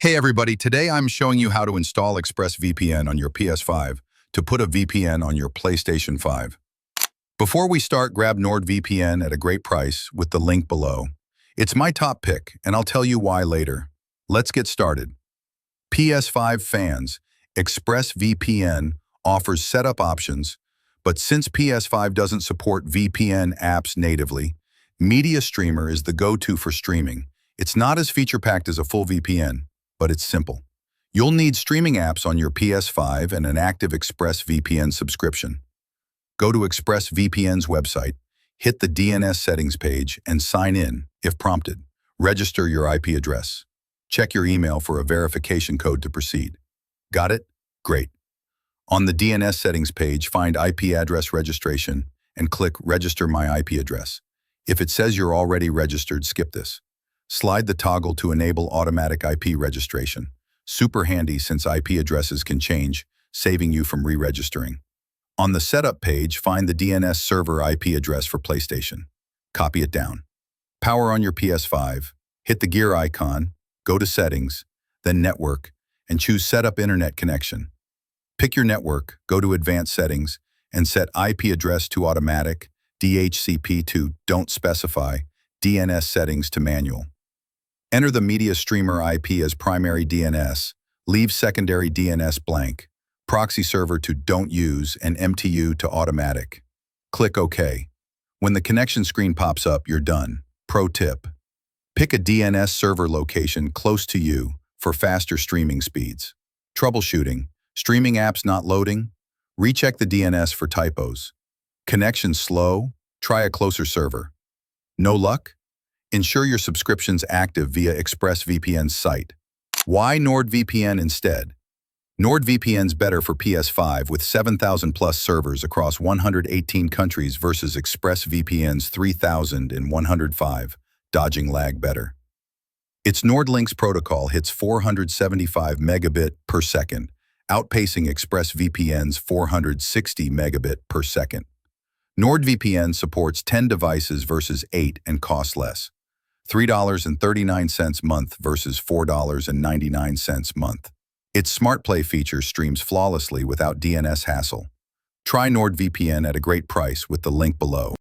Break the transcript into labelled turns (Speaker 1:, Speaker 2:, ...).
Speaker 1: Hey everybody, today I'm showing you how to install ExpressVPN on your PS5 to put a VPN on your PlayStation 5. Before we start, grab NordVPN at a great price with the link below. It's my top pick, and I'll tell you why later. Let's get started. PS5 fans, ExpressVPN offers setup options, but since PS5 doesn't support VPN apps natively, Media Streamer is the go-to for streaming. It's not as feature-packed as a full VPN, but it's simple. You'll need streaming apps on your PS5 and an active ExpressVPN subscription. Go to ExpressVPN's website, hit the DNS settings page, and sign in, if prompted. Register your IP address. Check your email for a verification code to proceed. Got it? Great. On the DNS settings page, find IP address registration and click Register My IP Address. If it says you're already registered, skip this. Slide the toggle to enable automatic IP registration. Super handy since IP addresses can change, saving you from re-registering. On the setup page, find the DNS server IP address for PlayStation. Copy it down. Power on your PS5, hit the gear icon, go to Settings, then Network, and choose Setup Internet Connection. Pick your network, go to Advanced Settings, and set IP address to automatic, DHCP to don't specify, DNS settings to manual. Enter the Media Streamer IP as primary DNS, leave secondary DNS blank, proxy server to don't use, and MTU to automatic. Click OK. When the connection screen pops up, you're done. Pro tip: pick a DNS server location close to you for faster streaming speeds. Troubleshooting: streaming apps not loading? Recheck the DNS for typos. Connection slow? Try a closer server. No luck? Ensure your subscription's active via ExpressVPN's site. Why NordVPN instead? NordVPN's better for PS5 with 7,000 plus servers across 118 countries versus ExpressVPN's 3,105, dodging lag better. Its NordLynx protocol hits 475 megabit per second, outpacing ExpressVPN's 460 megabit per second. NordVPN supports 10 devices versus 8 and costs less. $3.39 month versus $4.99 month. Its Smart Play feature streams flawlessly without DNS hassle. Try NordVPN at a great price with the link below.